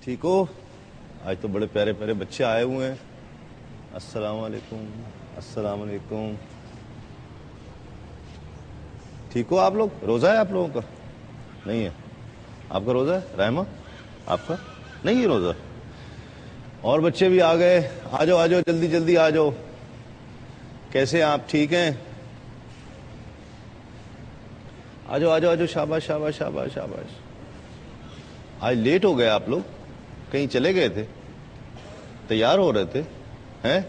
ٹھیک ہو؟ آج تو بڑے پیارے پیارے بچے آئے ہوئے ہیں. السلام علیکم. السلام علیکم. ٹھیک ہو آپ لوگ؟ روزہ ہے آپ لوگوں کا؟ نہیں ہے. آپ کا روزہ ہے رحمہ؟ آپ کا نہیں ہے روزہ؟ اور بچے بھی آ گئے. آ جاؤ آ جاؤ جلدی جلدی آ جاؤ. کیسے ہیں آپ؟ ٹھیک ہیں؟ آ جاؤ آ جاؤ آ جاؤ. شاباش شاباش شاباش شاباش. آج لیٹ ہو گئے آپ لوگ. کہیں چلے گئے تھے؟ تیار ہو رہے تھے ہیں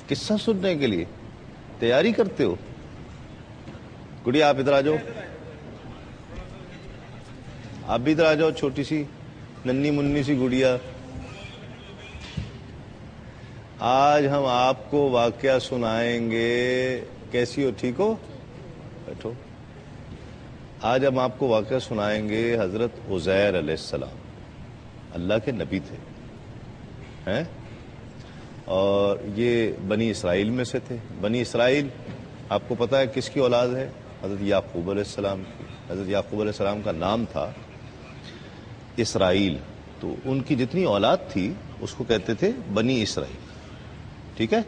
قصہ سننے کے لیے؟ تیاری کرتے ہو؟ گڑیا آپ ادھر آ جاؤ. آپ بھی ادھر آ جاؤ. چھوٹی سی ننھی منی سی گڑیا. آج ہم آپ کو واقعہ سنائیں گے. کیسی ہو؟ ٹھیک ہو؟ بیٹھو. آج ہم آپ کو واقعہ سنائیں گے حضرت عزیر علیہ السلام. اللہ کے نبی تھے ہیں اور یہ بنی اسرائیل میں سے تھے. بنی اسرائیل آپ کو پتا ہے کس کی اولاد ہے؟ حضرت یعقوب علیہ السلام کی. حضرت یعقوب علیہ السلام کا نام تھا اسرائیل. تو ان کی جتنی اولاد تھی اس کو کہتے تھے بنی اسرائیل. ٹھیک ہے؟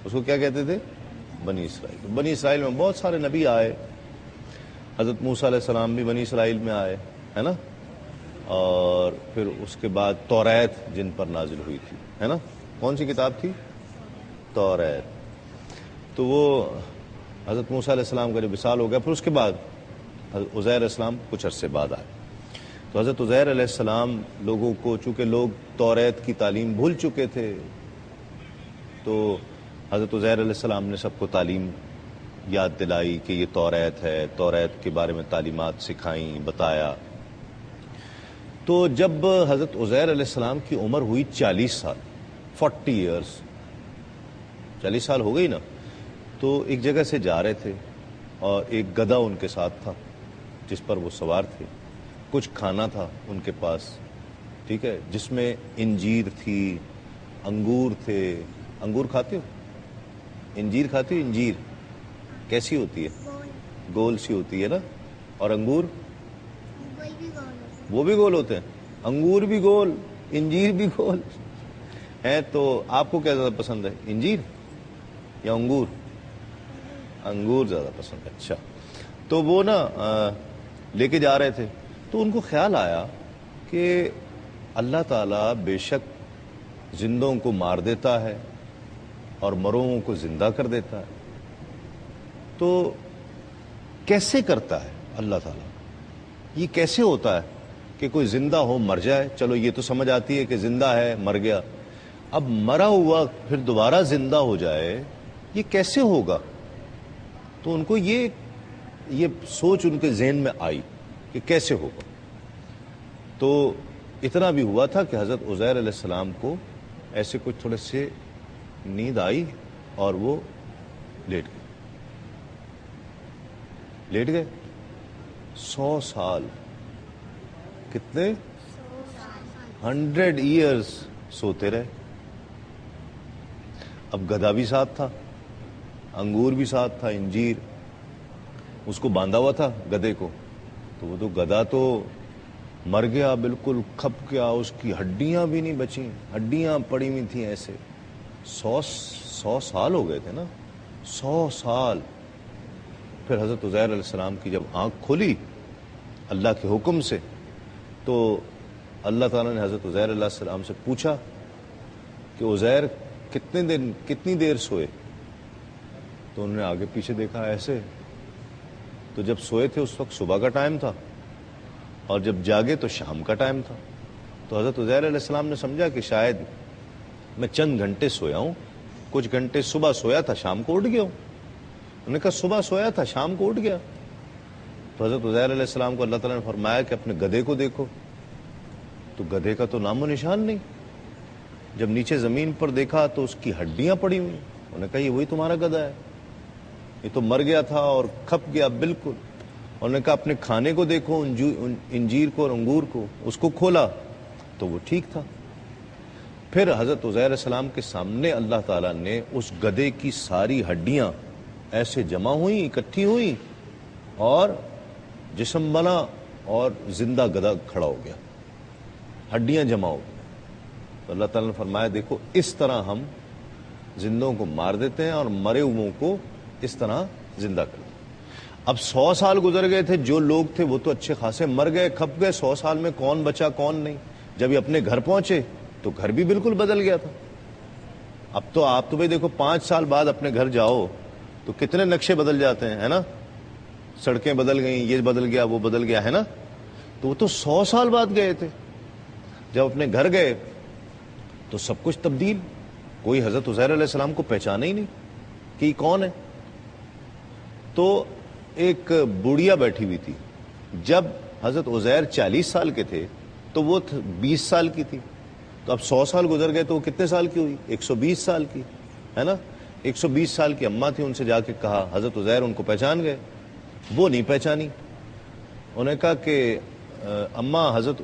اس کو کیا کہتے تھے؟ بنی اسرائیل. بنی اسرائیل میں بہت سارے نبی آئے. حضرت موسیٰ علیہ السلام بھی بنی اسرائیل میں آئے ہے نا. اور پھر اس کے بعد توریت جن پر نازل ہوئی تھی ہے نا. کون سی کتاب تھی؟ توریت. تو وہ حضرت موسیٰ علیہ السلام کا جب وصال ہو گیا پھر اس کے بعد حضرت عزیر علیہ السلام کچھ عرصے بعد آئے. تو حضرت عزیر علیہ السلام لوگوں کو چونکہ لوگ توریت کی تعلیم بھول چکے تھے تو حضرت عزیر علیہ السلام نے سب کو تعلیم یاد دلائی کہ یہ توریت ہے. توریت کے بارے میں تعلیمات سکھائیں بتایا. تو جب حضرت عزیر علیہ السلام کی عمر ہوئی 40 سال 40 ایئرس 40 سال ہو گئی نا. تو ایک جگہ سے جا رہے تھے اور ایک گدھا ان کے ساتھ تھا جس پر وہ سوار تھے. کچھ کھانا تھا ان کے پاس ٹھیک ہے جس میں انجیر تھی انگور تھے. انگور کھاتے ہو؟ انجیر کھاتے ہو؟ انجیر کیسی ہوتی ہے؟ گول سی ہوتی ہے نا. اور انگور وہ بھی گول ہوتے ہیں. انگور بھی گول انجیر بھی گول ہے. تو آپ کو کیا زیادہ پسند ہے انجیر یا انگور؟ انگور زیادہ پسند ہے. اچھا. تو وہ نا لے کے جا رہے تھے تو ان کو خیال آیا کہ اللہ تعالیٰ بے شک زندوں کو مار دیتا ہے اور مرووں کو زندہ کر دیتا ہے. تو کیسے کرتا ہے اللہ تعالیٰ؟ یہ کیسے ہوتا ہے کہ کوئی زندہ ہو مر جائے؟ چلو یہ تو سمجھ آتی ہے کہ زندہ ہے مر گیا. اب مرا ہوا پھر دوبارہ زندہ ہو جائے یہ کیسے ہوگا؟ تو ان کو یہ سوچ ان کے ذہن میں آئی کہ کیسے ہوگا. تو اتنا بھی ہوا تھا کہ حضرت عزیر علیہ السلام کو ایسے کچھ تھوڑے سے نیند آئی اور وہ لیٹ گئے. 100 سال. کتنے؟ 100 ایئرس سوتے رہے. اب گدھا بھی ساتھ تھا انگور بھی ساتھ تھا انجیر. اس کو باندھا ہوا تھا گدھے کو. تو وہ تو گدھا تو مر گیا بالکل کھپ گیا. اس کی ہڈیاں بھی نہیں بچیں. ہڈیاں پڑی ہوئی تھیں ایسے. 100 سال ہو گئے تھے نا. 100 سال. پھر حضرت عزیر علیہ السلام کی جب آنکھ کھولی اللہ کے حکم سے تو اللہ تعالیٰ نے حضرت عزیر علیہ السلام سے پوچھا کہ عزیر کتنی دیر سوئے؟ تو انہوں نے آگے پیچھے دیکھا ایسے. تو جب سوئے تھے اس وقت صبح کا ٹائم تھا اور جب جاگے تو شام کا ٹائم تھا. تو حضرت عزیر علیہ السلام نے سمجھا کہ شاید میں چند گھنٹے سویا ہوں. کچھ گھنٹے صبح سویا تھا شام کو اٹھ گیا ہوں. انہوں نے کہا صبح سویا تھا شام کو اٹھ گیا. تو حضرت عزیر علیہ السلام کو اللہ تعالیٰ نے فرمایا کہ اپنے گدھے کو دیکھو. تو گدھے کا تو نام و نشان نہیں. جب نیچے زمین پر دیکھا تو اس کی ہڈیاں پڑی ہوئی. انہوں نے کہا یہ وہی تمہارا گدھا ہے. یہ تو مر گیا تھا اور کھپ گیا بالکل. انہوں نے کہا اپنے کھانے کو دیکھو انجیر کو اور انگور کو. اس کو کھولا تو وہ ٹھیک تھا. پھر حضرت عزیر علیہ السلام کے سامنے اللہ تعالیٰ نے اس گدھے کی ساری ہڈیاں ایسے جمع ہوئیں اکٹھی ہوئیں اور جسم بنا اور زندہ گدھا کھڑا ہو گیا. ہڈیاں جمع ہو گئی. تو اللہ تعالیٰ نے فرمایا دیکھو اس طرح ہم زندوں کو مار دیتے ہیں اور مرے ہوئوں کو اس طرح زندہ کرتے ہیں۔ اب 100 سال گزر گئے تھے، جو لوگ تھے وہ تو اچھے خاصے مر گئے، کھپ گئے، 100 سال میں کون بچا کون نہیں۔ جب یہ اپنے گھر پہنچے تو گھر بھی بالکل بدل گیا تھا۔ اب تو آپ تو بھائی دیکھو 5 سال بعد اپنے گھر جاؤ تو کتنے نقشے بدل جاتے ہیں، ہے نا؟ سڑکیں بدل گئیں، یہ بدل گیا وہ بدل گیا، ہے نا؟ تو وہ تو 100 سال بعد گئے تھے۔ جب اپنے گھر گئے تو سب کچھ تبدیل، کوئی حضرت عزیر علیہ السلام کو پہچانا ہی نہیں کہ یہ کون ہے۔ تو ایک بوڑھیا بیٹھی ہوئی تھی، جب حضرت عزیر 40 سال کے تھے تو وہ 20 سال کی تھی، تو اب 100 سال گزر گئے تو وہ کتنے سال کی ہوئی؟ 120 سال کی، ہے نا؟ 120 سال کی اماں تھی، ان سے جا کے کہا حضرت عزیر ان کو پہچان گئے؟ وہ نہیں پہچانی۔ انہوں نے کہا کہ اماں حضرت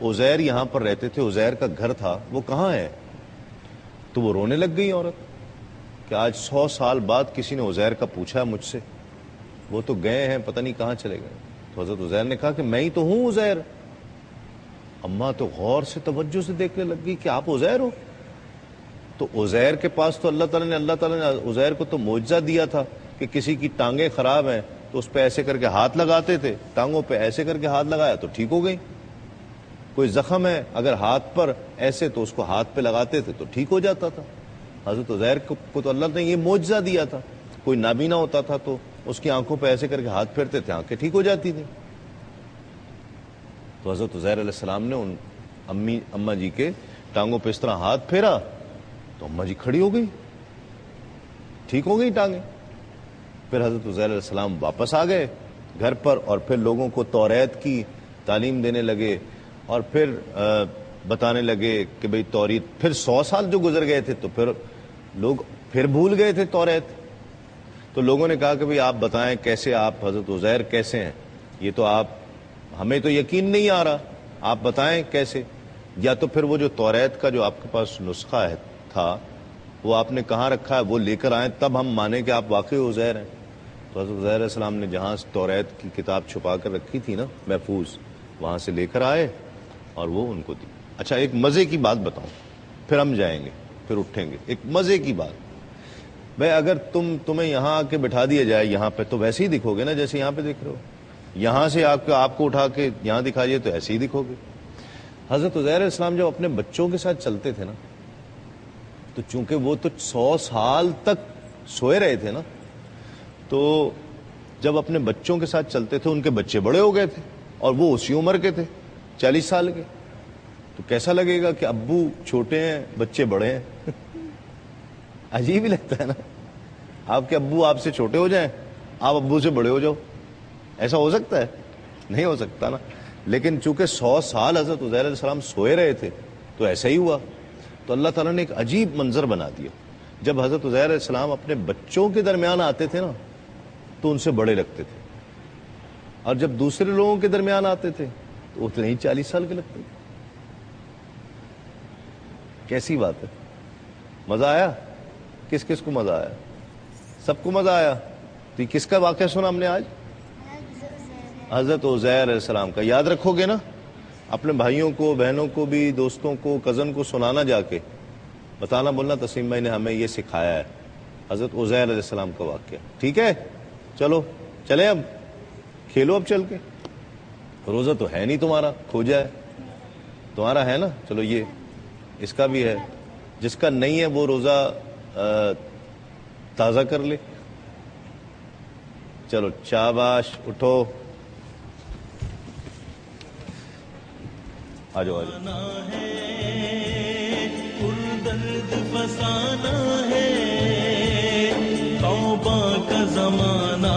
عزیر یہاں پر رہتے تھے، عزیر کا گھر تھا، وہ کہاں ہے؟ تو وہ رونے لگ گئی عورت کہ آج 100 سال بعد کسی نے عزیر کا پوچھا ہے مجھ سے، وہ تو گئے ہیں پتہ نہیں کہاں چلے گئے۔ تو حضرت عزیر نے کہا کہ میں ہی تو ہوں عزیر۔ اماں تو غور سے توجہ سے دیکھنے لگ گئی کہ آپ عزیر ہو۔ تو عزیر کے پاس تو اللہ تعالیٰ نے عزیر کو تو معجزہ دیا تھا کہ کسی کی ٹانگیں خراب ہیں تو اس پہ ایسے کر کے ہاتھ لگاتے تھے، ٹانگوں پہ ایسے کر کے ہاتھ لگایا تو ٹھیک ہو گئی۔ کوئی زخم ہے اگر ہاتھ پر ایسے تو اس کو ہاتھ پہ لگاتے تھے تو ٹھیک ہو جاتا تھا۔ حضرت عزیر کو تو اللہ نے یہ معجزہ دیا تھا۔ کوئی نابینا ہوتا تھا تو اس کی آنکھوں پہ ایسے کر کے ہاتھ پھیرتے تھے، آنکھیں ٹھیک ہو جاتی تھی۔ تو حضرت عزیر علیہ السلام نے ان اماں جی کے ٹانگوں پہ اس طرح ہاتھ پھیرا تو اماں جی کھڑی ہو گئی، ٹھیک ہو گئی ٹانگیں۔ پھر حضرت عزیر علیہ السلام واپس آ گئے گھر پر اور پھر لوگوں کو توریت کی تعلیم دینے لگے اور پھر بتانے لگے کہ بھئی توریت، پھر 100 سال جو گزر گئے تھے تو پھر لوگ پھر بھول گئے تھے توریت۔ تو لوگوں نے کہا کہ بھئی آپ بتائیں کیسے آپ حضرت عزیر کیسے ہیں، یہ تو آپ ہمیں تو یقین نہیں آ رہا، آپ بتائیں کیسے۔ یا تو پھر وہ جو توریت کا جو آپ کے پاس نسخہ تھا وہ آپ نے کہاں رکھا ہے، وہ لے کر آئیں تب ہم مانیں کہ آپ واقعی عزیر ہیں۔ تو حضرت عزیر علیہ السلام نے جہاں توریت کی کتاب چھپا کر رکھی تھی نا محفوظ، وہاں سے لے کر آئے اور وہ ان کو دی۔ اچھا ایک مزے کی بات بتاؤں، پھر ہم جائیں گے، پھر اٹھیں گے۔ ایک مزے کی بات، بھائی اگر تمہیں یہاں آ کے بٹھا دیا جائے یہاں پہ تو ویسے ہی دکھو گے نا جیسے یہاں پہ دکھ رہے ہو، یہاں سے آپ کو اٹھا کے یہاں دکھا دیے تو ایسے ہی دکھو گے۔ حضرت عزیر علیہ السلام جب اپنے بچوں کے ساتھ چلتے تھے نا تو چونکہ وہ تو 100 سال تک سوئے رہے تھے نا، تو جب اپنے بچوں کے ساتھ چلتے تھے ان کے بچے بڑے ہو گئے تھے اور وہ اسی عمر کے تھے 40 سال کے، تو کیسا لگے گا کہ ابو چھوٹے ہیں بچے بڑے ہیں؟ عجیب ہی لگتا ہے نا، آپ کے ابو آپ سے چھوٹے ہو جائیں، آپ ابو سے بڑے ہو جاؤ، ایسا ہو سکتا ہے؟ نہیں ہو سکتا نا۔ لیکن چونکہ 100 سال حضرت عزیر علیہ السلام سوئے رہے تھے تو ایسا ہی ہوا۔ تو اللہ تعالیٰ نے ایک عجیب منظر بنا دیا، جب حضرت عزیر علیہ السلام اپنے بچوں کے درمیان آتے تھے نا تو ان سے بڑے لگتے تھے، اور جب دوسرے لوگوں کے درمیان آتے تھے تو اتنے ہی 40 سال کے لگتے تھے۔ کیسی بات ہے؟ مزہ آیا؟ کس کس کو مزہ آیا؟ سب کو مزہ آیا؟ تو یہ کس کا واقعہ سنا ہم نے آج؟ حضرت عزیر علیہ السلام کا۔ یاد رکھو گے نا، اپنے بھائیوں کو بہنوں کو بھی دوستوں کو کزن کو سنانا، جا کے بتانا بولنا تسلیم بھائی نے ہمیں یہ سکھایا ہے، حضرت عزیر علیہ السلام کا واقعہ، ٹھیک ہے؟ چلو چلیں اب کھیلو، اب چل کے، روزہ تو ہے نہیں تمہارا، کھو جائے، تمہارا ہے نا، چلو یہ اس کا بھی ہے، جس کا نہیں ہے وہ روزہ تازہ کر لے۔ چلو شاباش، اٹھو، آ جاؤ آ جاؤ۔ درد فسانہ ہے، توبہ کا زمانہ